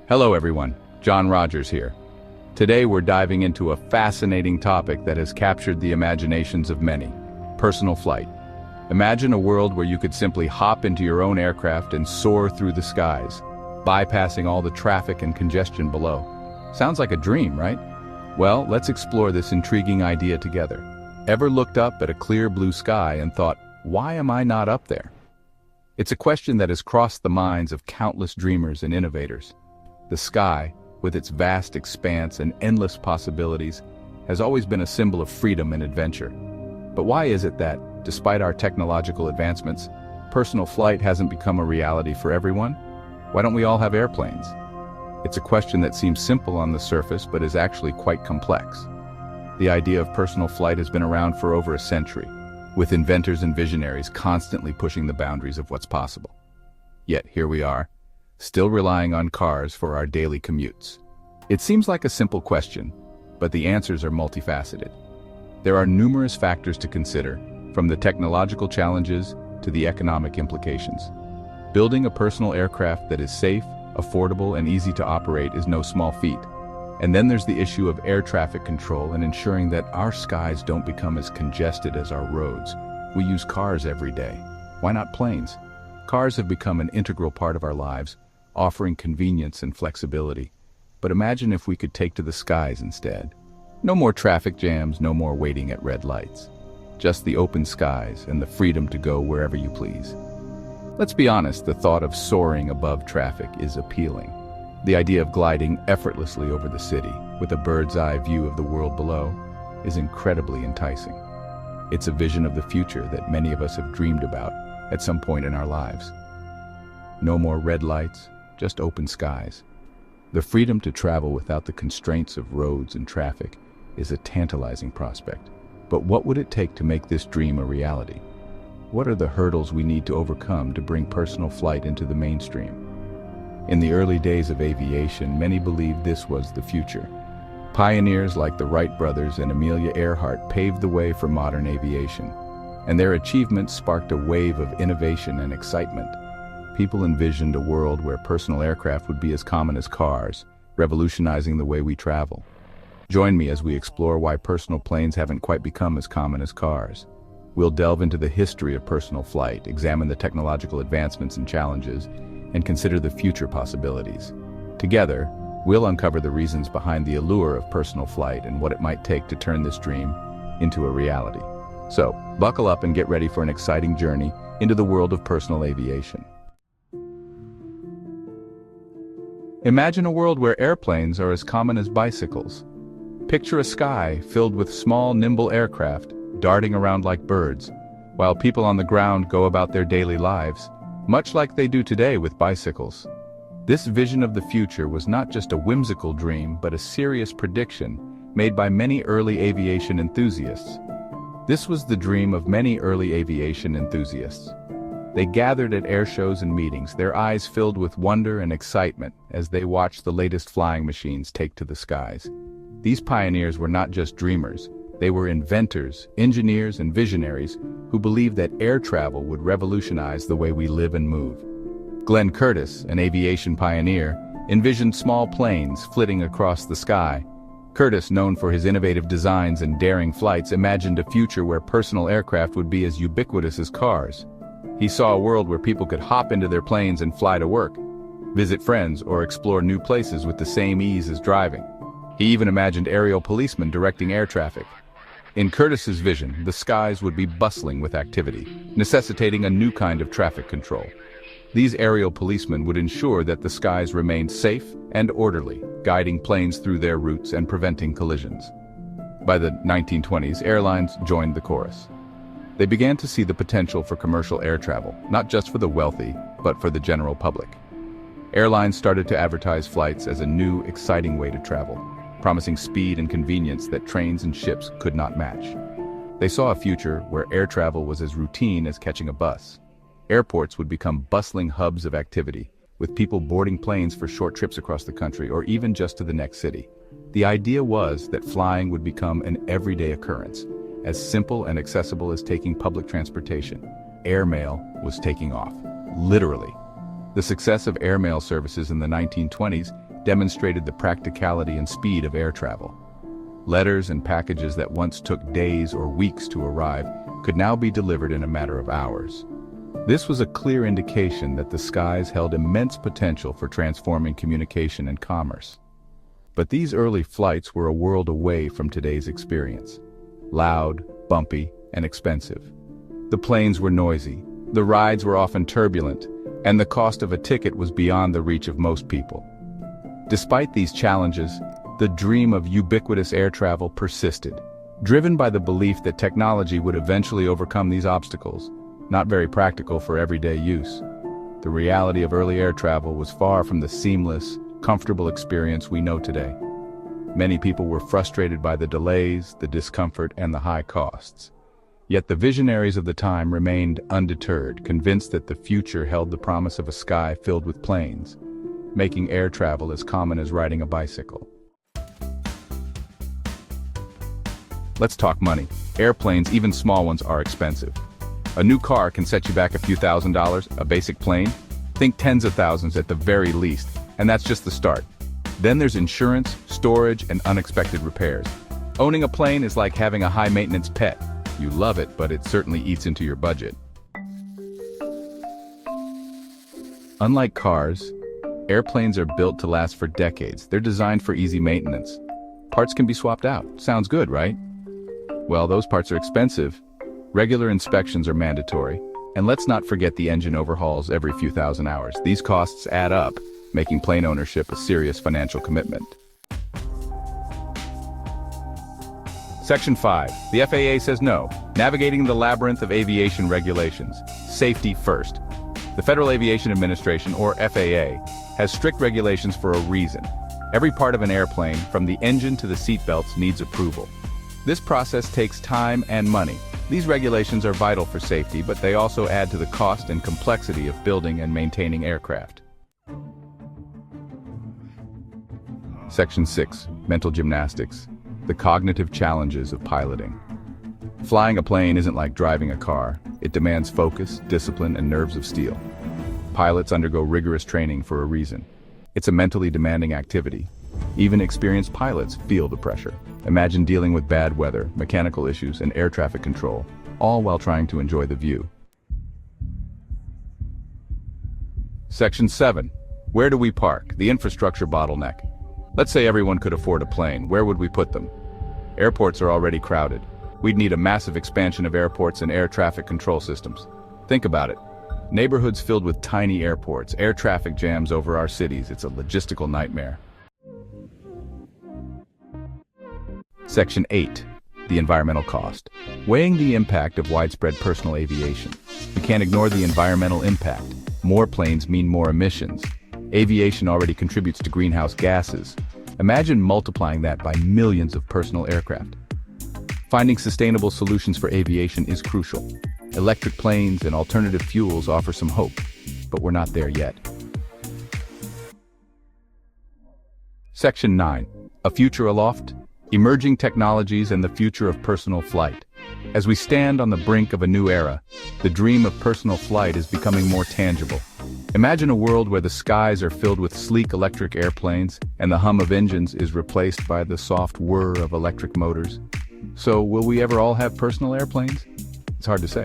Hello everyone, John Rogers here. Today we're diving into a fascinating topic that has captured the imaginations of many: personal flight. Imagine a world where you could simply hop into your own aircraft and soar through the skies, bypassing all the traffic and congestion below. Sounds like a dream, right? Well, let's explore this intriguing idea together. Ever looked up at a clear blue sky and thought, why am I not up there? It's a question that has crossed the minds of countless dreamers and innovators. The sky, with its vast expanse and endless possibilities, has always been a symbol of freedom and adventure. But why is it that, despite our technological advancements, personal flight hasn't become a reality for everyone? Why don't we all have airplanes? It's a question that seems simple on the surface but is actually quite complex. The idea of personal flight has been around for over a century, with inventors and visionaries constantly pushing the boundaries of what's possible. Yet here we are, still relying on cars for our daily commutes. It seems like a simple question, but the answers are multifaceted. There are numerous factors to consider, from the technological challenges to the economic implications. Building a personal aircraft that is safe, affordable, and easy to operate is no small feat. And then there's the issue of air traffic control and ensuring that our skies don't become as congested as our roads. We use cars every day. Why not planes? Cars have become an integral part of our lives, offering convenience and flexibility. But imagine if we could take to the skies instead. No more traffic jams, no more waiting at red lights. Just the open skies and the freedom to go wherever you please. Let's be honest, the thought of soaring above traffic is appealing. The idea of gliding effortlessly over the city, with a bird's-eye view of the world below, is incredibly enticing. It's a vision of the future that many of us have dreamed about at some point in our lives. No more red lights, just open skies. The freedom to travel without the constraints of roads and traffic is a tantalizing prospect. But what would it take to make this dream a reality? What are the hurdles we need to overcome to bring personal flight into the mainstream? In the early days of aviation, many believed this was the future. Pioneers like the Wright brothers and Amelia Earhart paved the way for modern aviation, and their achievements sparked a wave of innovation and excitement. People envisioned a world where personal aircraft would be as common as cars, revolutionizing the way we travel. Join me as we explore why personal planes haven't quite become as common as cars. We'll delve into the history of personal flight, examine the technological advancements and challenges, and consider the future possibilities. Together, we'll uncover the reasons behind the allure of personal flight and what it might take to turn this dream into a reality. So, buckle up and get ready for an exciting journey into the world of personal aviation. Imagine a world where airplanes are as common as bicycles. Picture a sky filled with small, nimble aircraft darting around like birds, while people on the ground go about their daily lives, much like they do today with bicycles. This vision of the future was not just a whimsical dream, but a serious prediction made by many early aviation enthusiasts. This was the dream of many early aviation enthusiasts. They gathered at air shows and meetings, their eyes filled with wonder and excitement as they watched the latest flying machines take to the skies. These pioneers were not just dreamers, they were inventors, engineers, and visionaries who believed that air travel would revolutionize the way we live and move. Glenn Curtiss, an aviation pioneer, envisioned small planes flitting across the sky. Curtiss, known for his innovative designs and daring flights, imagined a future where personal aircraft would be as ubiquitous as cars. He saw a world where people could hop into their planes and fly to work, visit friends, or explore new places with the same ease as driving. He even imagined aerial policemen directing air traffic. In Curtiss's vision, the skies would be bustling with activity, necessitating a new kind of traffic control. These aerial policemen would ensure that the skies remained safe and orderly, guiding planes through their routes and preventing collisions. By the 1920s, airlines joined the chorus. They began to see the potential for commercial air travel, not just for the wealthy, but for the general public. Airlines started to advertise flights as a new, exciting way to travel, promising speed and convenience that trains and ships could not match. They saw a future where air travel was as routine as catching a bus. Airports would become bustling hubs of activity, with people boarding planes for short trips across the country or even just to the next city. The idea was that flying would become an everyday occurrence, as simple and accessible as taking public transportation. Airmail was taking off, literally. The success of airmail services in the 1920s demonstrated the practicality and speed of air travel. Letters and packages that once took days or weeks to arrive could now be delivered in a matter of hours. This was a clear indication that the skies held immense potential for transforming communication and commerce. But these early flights were a world away from today's experience. Loud, bumpy, and expensive. The planes were noisy, the rides were often turbulent, and the cost of a ticket was beyond the reach of most people. Despite these challenges, the dream of ubiquitous air travel persisted, driven by the belief that technology would eventually overcome these obstacles, not very practical for everyday use. The reality of early air travel was far from the seamless, comfortable experience we know today. Many people were frustrated by the delays, the discomfort, and the high costs. Yet the visionaries of the time remained undeterred, convinced that the future held the promise of a sky filled with planes, making air travel as common as riding a bicycle. Let's talk money. Airplanes, even small ones, are expensive. A new car can set you back a few $1,000s, a basic plane? Think tens of thousands at the very least, and that's just the start. Then there's insurance, storage, and unexpected repairs. Owning a plane is like having a high-maintenance pet. You love it, but it certainly eats into your budget. Unlike cars, airplanes are built to last for decades. They're designed for easy maintenance. Parts can be swapped out. Sounds good, right? Well, those parts are expensive. Regular inspections are mandatory. And let's not forget the engine overhauls every few thousand hours. These costs add up, making plane ownership a serious financial commitment. Section 5. The FAA says no. Navigating the labyrinth of aviation regulations. Safety first. The Federal Aviation Administration, or FAA, has strict regulations for a reason. Every part of an airplane, from the engine to the seatbelts, needs approval. This process takes time and money. These regulations are vital for safety, but they also add to the cost and complexity of building and maintaining aircraft. Section 6. Mental gymnastics. The cognitive challenges of piloting. Flying a plane isn't like driving a car. It demands focus, discipline, and nerves of steel. Pilots undergo rigorous training for a reason. It's a mentally demanding activity. Even experienced pilots feel the pressure. Imagine dealing with bad weather, mechanical issues, and air traffic control, all while trying to enjoy the view. Section 7. Where do we park? The infrastructure bottleneck. Let's say everyone could afford a plane. Where would we put them? Airports are already crowded. We'd need a massive expansion of airports and air traffic control systems. Think about it. Neighborhoods filled with tiny airports, air traffic jams over our cities. It's a logistical nightmare. Section 8. The environmental cost. Weighing the impact of widespread personal aviation. We can't ignore the environmental impact. More planes mean more emissions. Aviation already contributes to greenhouse gases. Imagine multiplying that by millions of personal aircraft. Finding sustainable solutions for aviation is crucial. Electric planes and alternative fuels offer some hope, but we're not there yet. Section 9. A future aloft? Emerging technologies and the future of personal flight. As we stand on the brink of a new era, the dream of personal flight is becoming more tangible. Imagine a world where the skies are filled with sleek electric airplanes and the hum of engines is replaced by the soft whir of electric motors. So, will we ever all have personal airplanes? It's hard to say.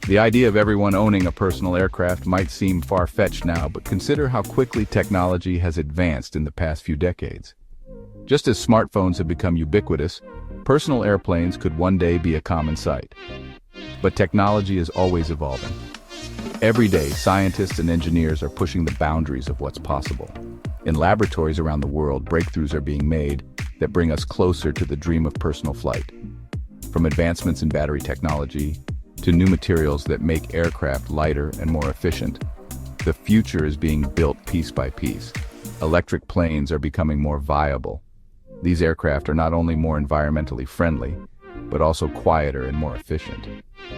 The idea of everyone owning a personal aircraft might seem far-fetched now, but consider how quickly technology has advanced in the past few decades. Just as smartphones have become ubiquitous, personal airplanes could one day be a common sight. But technology is always evolving. Every day, scientists and engineers are pushing the boundaries of what's possible. In laboratories around the world, breakthroughs are being made that bring us closer to the dream of personal flight. From advancements in battery technology to new materials that make aircraft lighter and more efficient, the future is being built piece by piece. Electric planes are becoming more viable. These aircraft are not only more environmentally friendly, but also quieter and more efficient.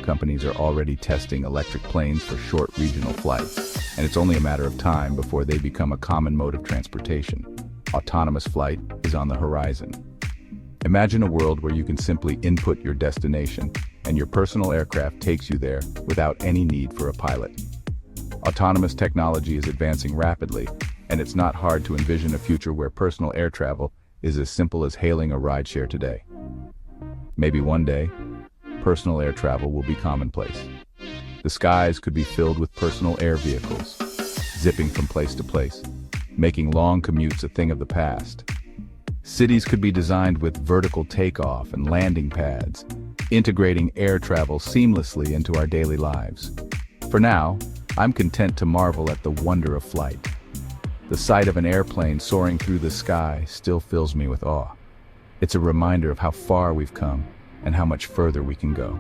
Companies are already testing electric planes for short regional flights, and it's only a matter of time before they become a common mode of transportation. Autonomous flight is on the horizon. Imagine a world where you can simply input your destination, and your personal aircraft takes you there without any need for a pilot. Autonomous technology is advancing rapidly, And it's not hard to envision a future where personal air travel is as simple as hailing a rideshare today. Maybe one day, personal air travel will be commonplace. The skies could be filled with personal air vehicles, zipping from place to place, making long commutes a thing of the past. Cities could be designed with vertical takeoff and landing pads, integrating air travel seamlessly into our daily lives. For now, I'm content to marvel at the wonder of flight. The sight of an airplane soaring through the sky still fills me with awe. It's a reminder of how far we've come and how much further we can go.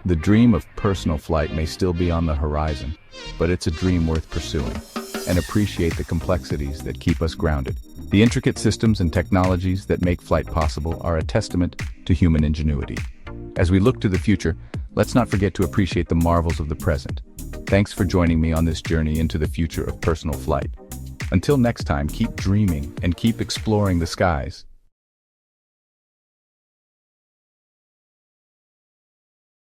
The dream of personal flight may still be on the horizon, but it's a dream worth pursuing, and appreciate the complexities that keep us grounded. The intricate systems and technologies that make flight possible are a testament to human ingenuity. As we look to the future, let's not forget to appreciate the marvels of the present. Thanks for joining me on this journey into the future of personal flight. Until next time, keep dreaming and keep exploring the skies.